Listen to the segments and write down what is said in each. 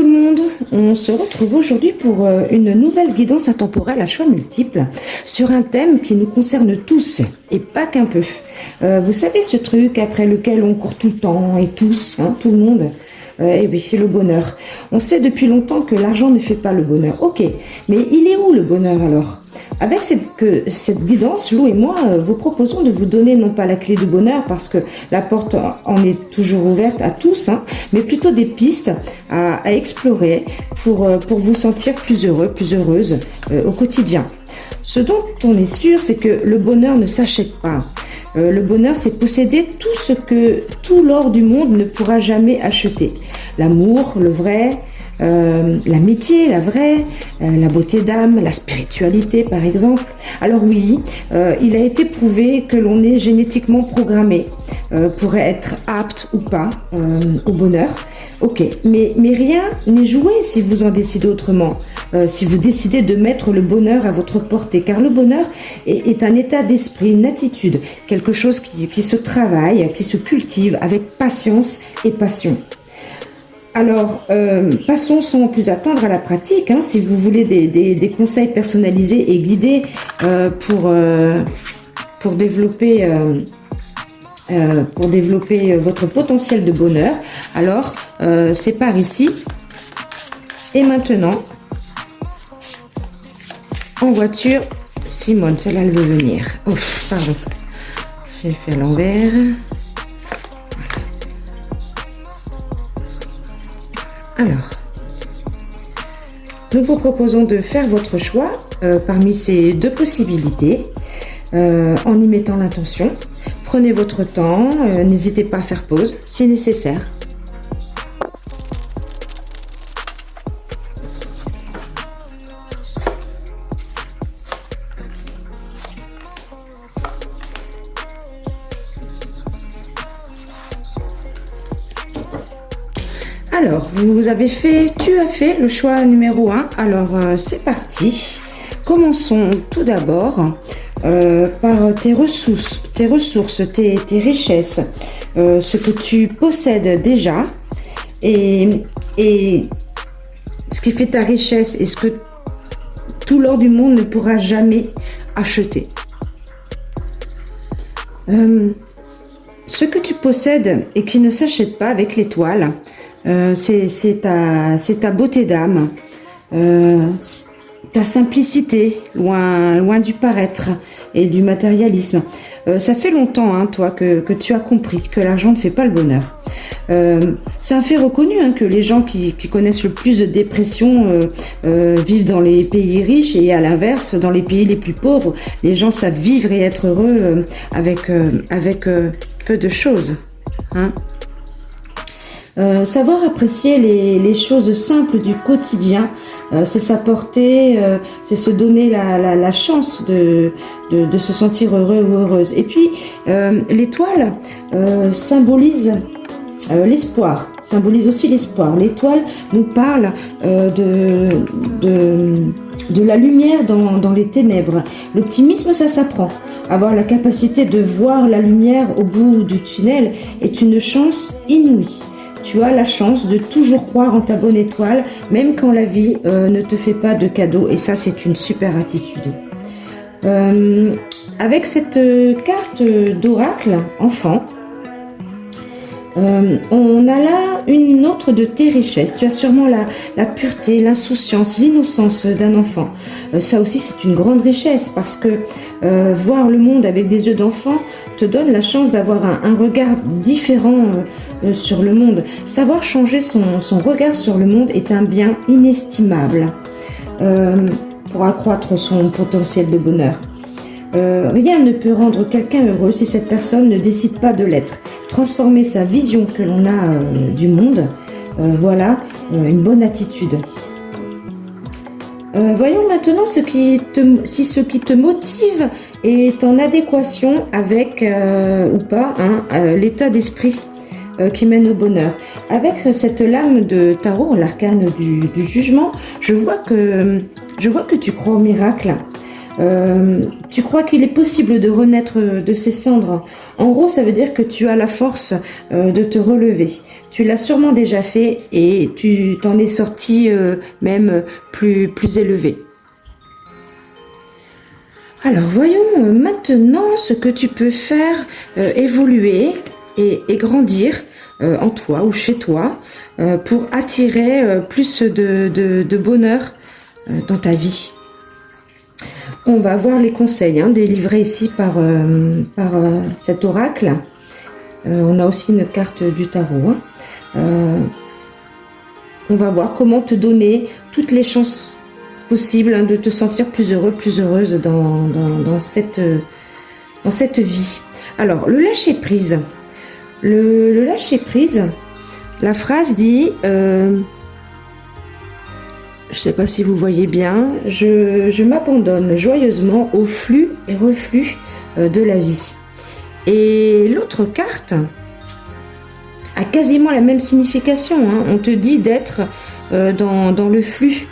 tout le monde, on se retrouve aujourd'hui pour une nouvelle guidance intemporelle à choix multiples sur un thème qui nous concerne tous et pas qu'un peu. Vous savez ce truc après lequel on court tout le temps et tous, hein, tout le monde. Eh bien, c'est le bonheur. On sait depuis longtemps que l'argent ne fait pas le bonheur. Ok, mais il est où le bonheur alors? Avec cette guidance, Lou et moi vous proposons de vous donner non pas la clé du bonheur parce que la porte en est toujours ouverte à tous, hein, mais plutôt des pistes à explorer pour vous sentir plus heureux, plus heureuse au quotidien. Ce dont on est sûr, c'est que le bonheur ne s'achète pas. Le bonheur, c'est posséder tout ce que tout l'or du monde ne pourra jamais acheter. L'amour, le vrai, l'amitié, la vraie, la beauté d'âme, la spiritualité par exemple. Alors oui, il a été prouvé que l'on est génétiquement programmé pour être apte ou pas au bonheur. Ok, mais rien n'est joué si vous en décidez autrement, si vous décidez de mettre le bonheur à votre portée, car le bonheur est un état d'esprit, une attitude, quelque chose qui se travaille, qui se cultive avec patience et passion. Alors, passons sans plus attendre à la pratique. Hein, si vous voulez des conseils personnalisés et guidés pour développer votre potentiel de bonheur, alors c'est par ici. Et maintenant, en voiture, Simone, celle-là elle veut venir. Ouf, pardon, j'ai fait à l'envers. Alors, nous vous proposons de faire votre choix parmi ces deux possibilités en y mettant l'intention. Prenez votre temps, n'hésitez pas à faire pause si nécessaire. Alors, tu as fait le choix numéro 1. Alors, c'est parti. Commençons tout d'abord par tes ressources, tes richesses, ce que tu possèdes déjà et ce qui fait ta richesse et ce que tout l'or du monde ne pourra jamais acheter. Ce que tu possèdes et qui ne s'achète pas avec l'étoile, c'est ta beauté d'âme, ta simplicité, loin du paraître et du matérialisme. Ça fait longtemps, hein, toi, que tu as compris que l'argent ne fait pas le bonheur. C'est un fait reconnu, hein, que les gens qui connaissent le plus de dépression vivent dans les pays riches et à l'inverse, dans les pays les plus pauvres, les gens savent vivre et être heureux avec peu de choses. Hein. Savoir apprécier les choses simples du quotidien, c'est s'apporter, c'est se donner la chance de se sentir heureux ou heureuse. Et puis l'étoile symbolise l'espoir, symbolise aussi l'espoir. L'étoile nous parle de la lumière dans les ténèbres. L'optimisme, ça s'apprend. Avoir la capacité de voir la lumière au bout du tunnel est une chance inouïe. Tu as la chance de toujours croire en ta bonne étoile, même quand la vie ne te fait pas de cadeaux. Et ça, c'est une super attitude. Avec cette carte d'oracle enfant, on a là une autre de tes richesses. Tu as sûrement la pureté, l'insouciance, l'innocence d'un enfant. Ça aussi, c'est une grande richesse parce que voir le monde avec des yeux d'enfant te donne la chance d'avoir un regard différent sur le monde. Savoir changer son regard sur le monde est un bien inestimable pour accroître son potentiel de bonheur. Rien ne peut rendre quelqu'un heureux si cette personne ne décide pas de l'être. Transformer sa vision que l'on a du monde, voilà une bonne attitude. Voyons maintenant si ce qui te motive est en adéquation avec ou pas l'état d'esprit qui mène au bonheur. Avec cette lame de tarot, l'arcane du jugement, je vois que tu crois au miracle. Tu crois qu'il est possible de renaître de ces cendres. En gros, ça veut dire que tu as la force de te relever. tu l'as sûrement déjà fait et tu t'en es sorti même plus élevé. Alors voyons maintenant ce que tu peux faire évoluer et grandir en toi ou chez toi pour attirer plus de bonheur dans ta vie. On va voir les conseils délivrés ici par cet oracle. On a aussi une carte du tarot. On va voir comment te donner toutes les chances possibles de te sentir plus heureux, plus heureuse dans cette vie. Alors, le lâcher prise. Le lâcher prise, la phrase dit... je ne sais pas si vous voyez bien, je m'abandonne joyeusement au flux et reflux de la vie. Et l'autre carte a quasiment la même signification. On te dit d'être dans le flux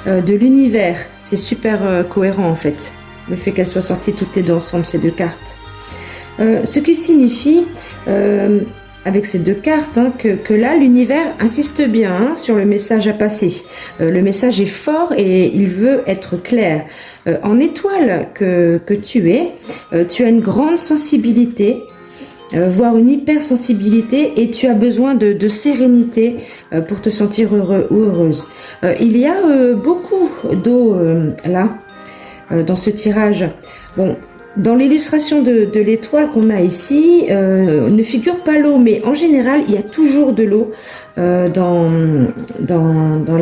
de l'univers. C'est super cohérent en fait, le fait qu'elles soient sorties toutes les deux ensemble, ces deux cartes. Ce qui signifie... avec ces deux cartes, que là, l'univers insiste bien sur le message à passer. Le message est fort et il veut être clair. En étoile que tu es, tu as une grande sensibilité, voire une hypersensibilité, et tu as besoin de sérénité pour te sentir heureux ou heureuse. Il y a beaucoup d'eau là, dans ce tirage. Bon, dans l'illustration de l'étoile qu'on a ici, ne figure pas l'eau, mais en général, il y a toujours de l'eau dans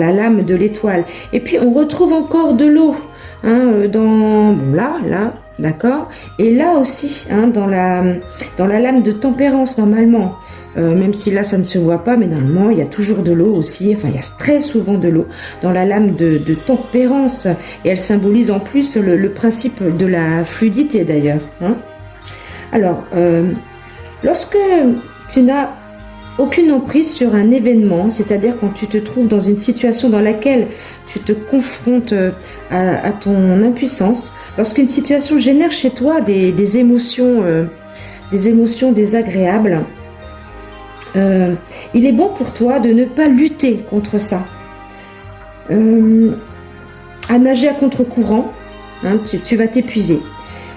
la lame de l'étoile. Et puis, on retrouve encore de l'eau là, d'accord. Et là aussi, dans la lame de tempérance, normalement. Même si là, ça ne se voit pas, mais normalement, il y a toujours de l'eau aussi. Enfin, il y a très souvent de l'eau dans la lame de tempérance. Et elle symbolise en plus le principe de la fluidité, d'ailleurs. Alors, lorsque tu n'as aucune emprise sur un événement, c'est-à-dire quand tu te trouves dans une situation dans laquelle tu te confrontes à ton impuissance, lorsqu'une situation génère chez toi des émotions désagréables, il est bon pour toi de ne pas lutter contre ça, à nager à contre-courant, tu vas t'épuiser.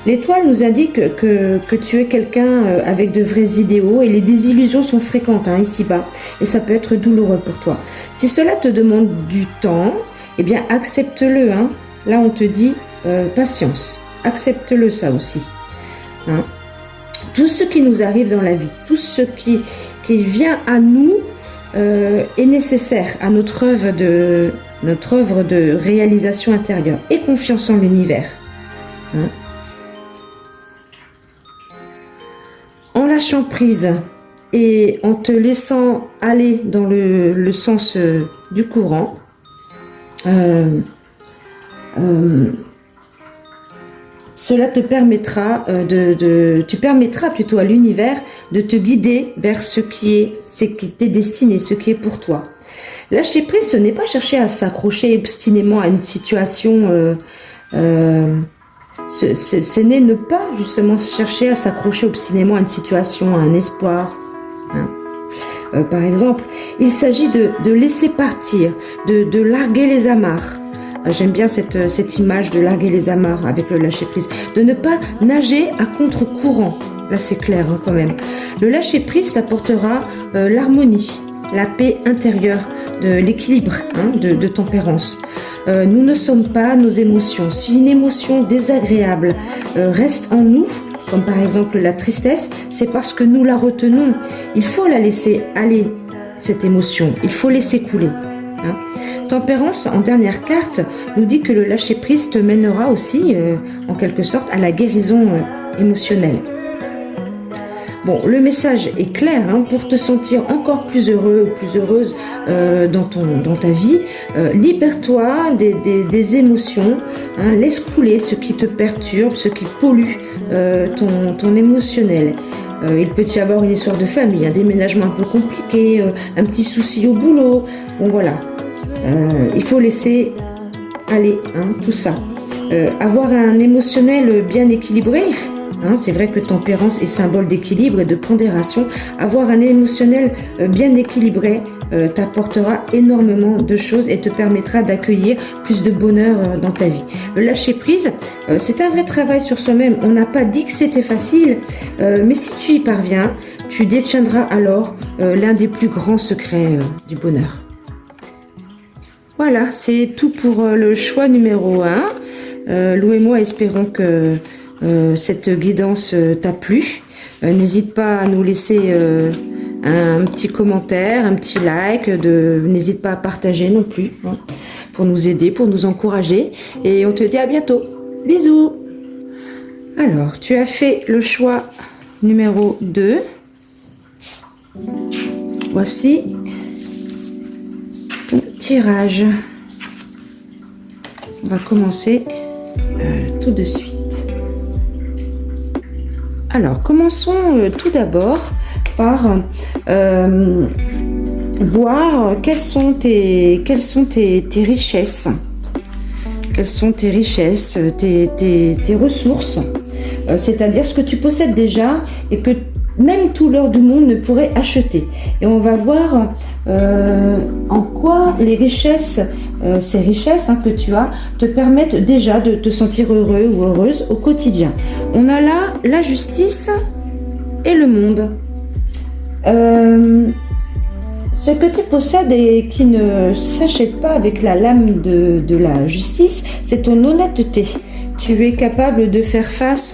L'étoile nous indique que tu es quelqu'un avec de vrais idéaux et les désillusions sont fréquentes ici-bas et ça peut être douloureux pour toi. Si cela te demande du temps, eh bien accepte-le. Là on te dit patience, accepte-le ça aussi. Tout ce qui nous arrive dans la vie, tout ce qui vient à nous est nécessaire à notre œuvre de réalisation intérieure et confiance en l'univers. En lâchant prise et en te laissant aller dans le sens du courant, cela te permettra tu permettras plutôt à l'univers de te guider vers ce qui t'est destiné, ce qui est pour toi. Lâcher prise, ce n'est pas chercher à s'accrocher obstinément à une situation. Ce n'est ne pas justement chercher à s'accrocher obstinément à une situation, à un espoir. Par exemple, il s'agit de laisser partir, de larguer les amarres. J'aime bien cette image de larguer les amarres avec le lâcher-prise. De ne pas nager à contre-courant. Là, c'est clair quand même. Le lâcher-prise t'apportera l'harmonie, la paix intérieure, l'équilibre de tempérance. Nous ne sommes pas nos émotions. Si une émotion désagréable reste en nous, comme par exemple la tristesse, c'est parce que nous la retenons. Il faut la laisser aller, cette émotion. Il faut laisser couler. Tempérance, en dernière carte, nous dit que le lâcher-prise te mènera aussi, en quelque sorte, à la guérison émotionnelle. Bon, le message est clair, pour te sentir encore plus heureux ou plus heureuse dans ta vie. Libère-toi des émotions, laisse couler ce qui te perturbe, ce qui pollue ton émotionnel. Il peut y avoir une histoire de famille, un déménagement un peu compliqué, un petit souci au boulot. Bon, voilà. Il faut laisser aller tout ça. Avoir un émotionnel bien équilibré, Hein, c'est vrai que tempérance est symbole d'équilibre et de pondération. Avoir un émotionnel bien équilibré t'apportera énormément de choses et te permettra d'accueillir plus de bonheur dans ta vie. Le lâcher prise, c'est un vrai travail sur soi-même. On n'a pas dit que c'était facile, mais si tu y parviens, tu détiendras alors l'un des plus grands secrets du bonheur. Voilà, c'est tout pour le choix numéro 1. Lou et moi espérons que cette guidance t'a plu. N'hésite pas à nous laisser un petit commentaire, un petit like. N'hésite pas à partager non plus, hein, pour nous aider, pour nous encourager. Et on te dit à bientôt. Bisous. Alors, tu as fait le choix numéro 2. Voici ton tirage. On va commencer tout de suite. Alors, commençons tout d'abord par voir quelles sont tes richesses. Quelles sont tes richesses, tes ressources, c'est-à-dire ce que tu possèdes déjà et que même tout l'or du monde ne pourrait acheter. Et on va voir en quoi les richesses, ces richesses que tu as, te permettent déjà de te sentir heureux ou heureuse au quotidien. On a là la justice et le monde. Ce que tu possèdes et qui ne s'achète pas avec la lame de la justice, c'est ton honnêteté. Tu es capable de faire face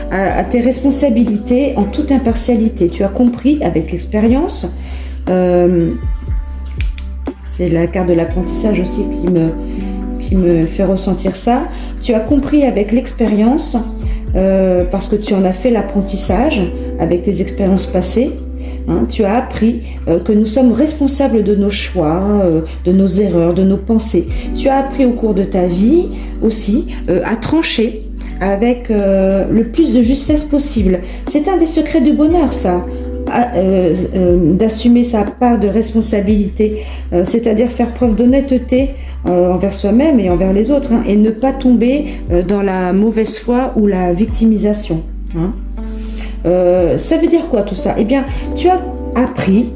à tes responsabilités en toute impartialité. Tu as compris avec l'expérience, c'est la carte de l'apprentissage aussi qui me fait ressentir ça. Tu as compris avec l'expérience, parce que tu en as fait l'apprentissage avec tes expériences passées. Hein, tu as appris que nous sommes responsables de nos choix, de nos erreurs, de nos pensées. Tu as appris au cours de ta vie aussi à trancher avec le plus de justesse possible. C'est un des secrets du bonheur, ça, d'assumer sa part de responsabilité, c'est-à-dire faire preuve d'honnêteté envers soi-même et envers les autres, hein, et ne pas tomber dans la mauvaise foi ou la victimisation. Hein. Ça veut dire quoi tout ça? Eh bien, tu as appris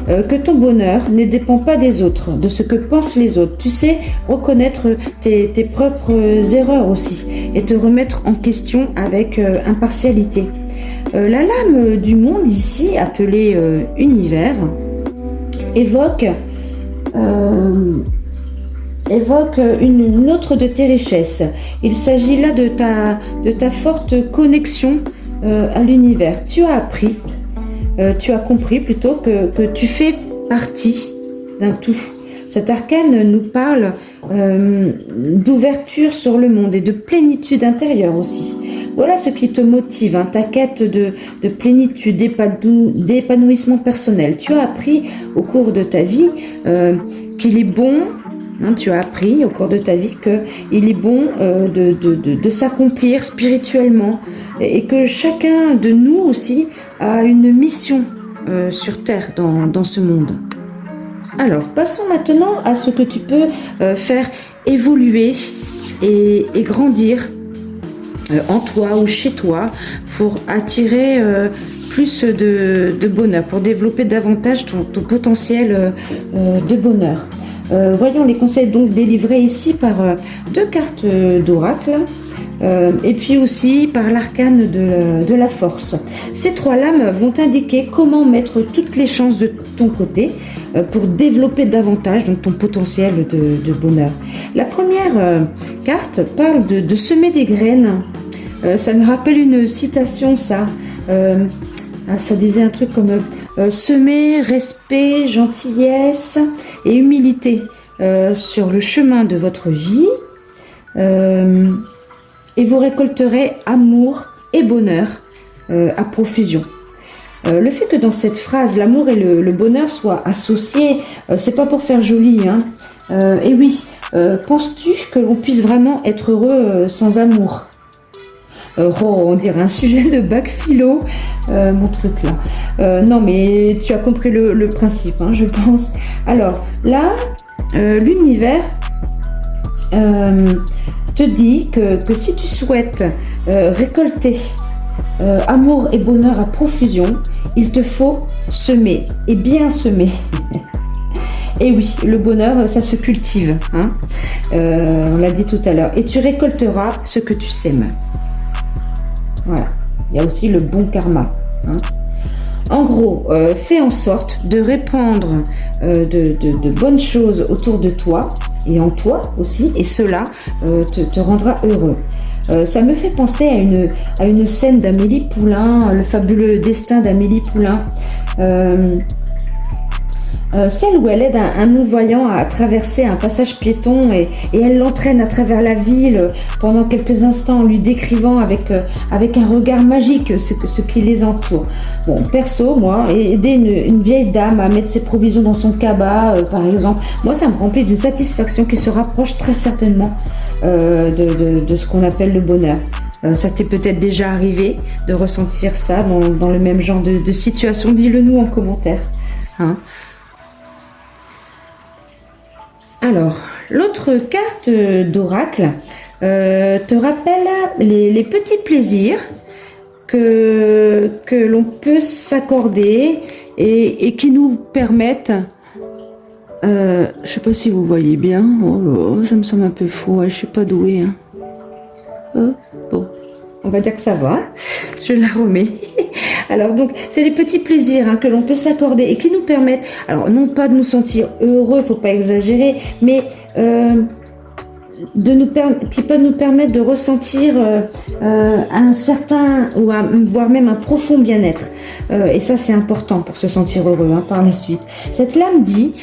que ton bonheur ne dépend pas des autres, de ce que pensent les autres. Tu sais reconnaître tes propres erreurs aussi et te remettre en question avec impartialité. La lame du monde ici, appelée univers, évoque une autre de tes richesses. Il s'agit là de ta forte connexion à l'univers. Tu as appris, tu as compris plutôt que tu fais partie d'un tout. Cet arcane nous parle d'ouverture sur le monde et de plénitude intérieure aussi. Voilà ce qui te motive, hein, ta quête de plénitude, d'épanouissement personnel. Tu as appris au cours de ta vie qu'il est bon. Hein, tu as appris au cours de ta vie qu'il est bon de s'accomplir spirituellement et que chacun de nous aussi a une mission sur Terre dans ce monde. Alors, passons maintenant à ce que tu peux faire évoluer et grandir en toi ou chez toi pour attirer plus de bonheur, pour développer davantage ton potentiel de bonheur. Voyons les conseils donc délivrés ici par 2 cartes d'oracle et puis aussi par l'arcane de la force. Ces 3 lames vont indiquer comment mettre toutes les chances de ton côté pour développer davantage donc, ton potentiel de bonheur. La première carte parle de semer des graines. Ça me rappelle une citation, ça. Ça disait un truc comme semer, respect, gentillesse et humilité sur le chemin de votre vie et vous récolterez amour et bonheur à profusion. Le fait que dans cette phrase l'amour et le bonheur soient associés, c'est pas pour faire joli, hein. Et oui, penses-tu que l'on puisse vraiment être heureux sans amour? On dirait un sujet de bac philo, mon truc là. Non, mais tu as compris le principe, hein, je pense. Alors là, l'univers te dit que si tu souhaites récolter amour et bonheur à profusion, il te faut semer, et bien semer. Et oui, le bonheur, ça se cultive, hein. On l'a dit tout à l'heure. Et tu récolteras ce que tu sèmes. Voilà. Il y a aussi le bon karma, hein. En gros, fais en sorte de répandre de bonnes choses autour de toi et en toi aussi, et cela te rendra heureux. Ça me fait penser à une scène d'Amélie Poulain, le fabuleux destin d'Amélie Poulain. Celle où elle aide un non-voyant à traverser un passage piéton et elle l'entraîne à travers la ville pendant quelques instants en lui décrivant avec un regard magique ce qui les entoure. Bon, perso, moi, aider une vieille dame à mettre ses provisions dans son cabas, par exemple, moi ça me remplit d'une satisfaction qui se rapproche très certainement de ce qu'on appelle le bonheur. Ça t'est peut-être déjà arrivé de ressentir ça dans le même genre de situation. Dis-le nous en commentaire, hein. Alors, l'autre carte d'oracle te rappelle les petits plaisirs que l'on peut s'accorder et qui nous permettent... je sais pas si vous voyez bien. Oh là, ça me semble un peu fou. Ouais, je suis pas douée, hein. Bon, on va dire que ça va. Je la remets. Alors donc, c'est les petits plaisirs, hein, que l'on peut s'accorder et qui nous permettent, alors non pas de nous sentir heureux, faut pas exagérer, mais qui peuvent nous permettre de ressentir un certain, voire même un profond bien-être. Et ça, c'est important pour se sentir heureux, hein, par la suite. Cette lame dit,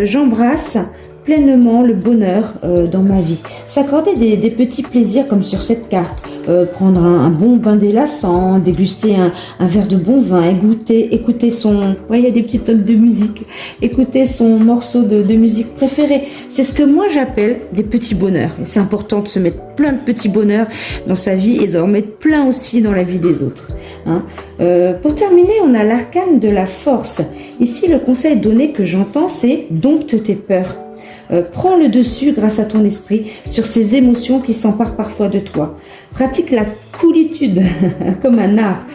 j'embrasse pleinement le bonheur dans ma vie. S'accorder des petits plaisirs comme sur cette carte, prendre un bon bain délassant, déguster un verre de bon vin, écouter son... Ouais, il y a des petites notes de musique. Écouter son morceau de musique préféré. C'est ce que moi j'appelle des petits bonheurs. Et c'est important de se mettre plein de petits bonheurs dans sa vie et d'en mettre plein aussi dans la vie des autres, hein. Pour terminer, on a l'arcane de la force. Ici, le conseil donné que j'entends, c'est dompte tes peurs. Prends le dessus grâce à ton esprit sur ces émotions qui s'emparent parfois de toi. Pratique la coolitude comme un art.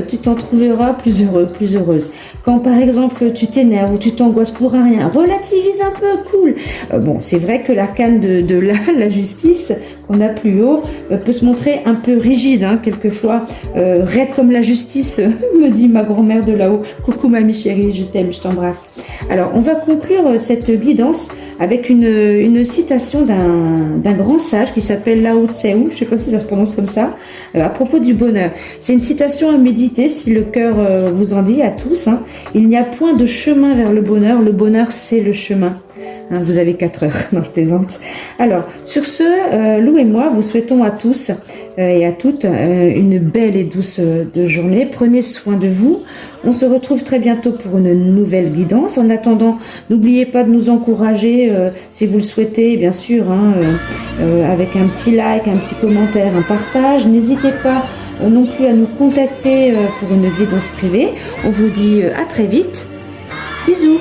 Tu t'en trouveras plus heureux, plus heureuse. Quand par exemple tu t'énerves ou tu t'angoisses pour un rien, relativise un peu, cool. Bon, c'est vrai que l'arcane de la justice qu'on a plus haut peut se montrer un peu rigide, hein, quelquefois. Raide comme la justice, me dit ma grand-mère de là-haut. Coucou mamie chérie, je t'aime, je t'embrasse. Alors, on va conclure cette guidance avec une citation d'un grand sage qui s'appelle Lao Tseu, je ne sais pas si ça se prononce comme ça, à propos du bonheur. C'est une citation à méditer si le cœur vous en dit, à tous, hein. Il n'y a point de chemin vers le bonheur c'est le chemin. Hein, vous avez 4 heures, non je plaisante. Alors, sur ce, Lou et moi vous souhaitons à tous et à toutes une belle et douce journée. Prenez soin de vous. On se retrouve très bientôt pour une nouvelle guidance. En attendant, n'oubliez pas de nous encourager si vous le souhaitez, bien sûr, hein, avec un petit like, un petit commentaire, un partage. N'hésitez pas non plus à nous contacter pour une guidance privée. On vous dit à très vite. Bisous.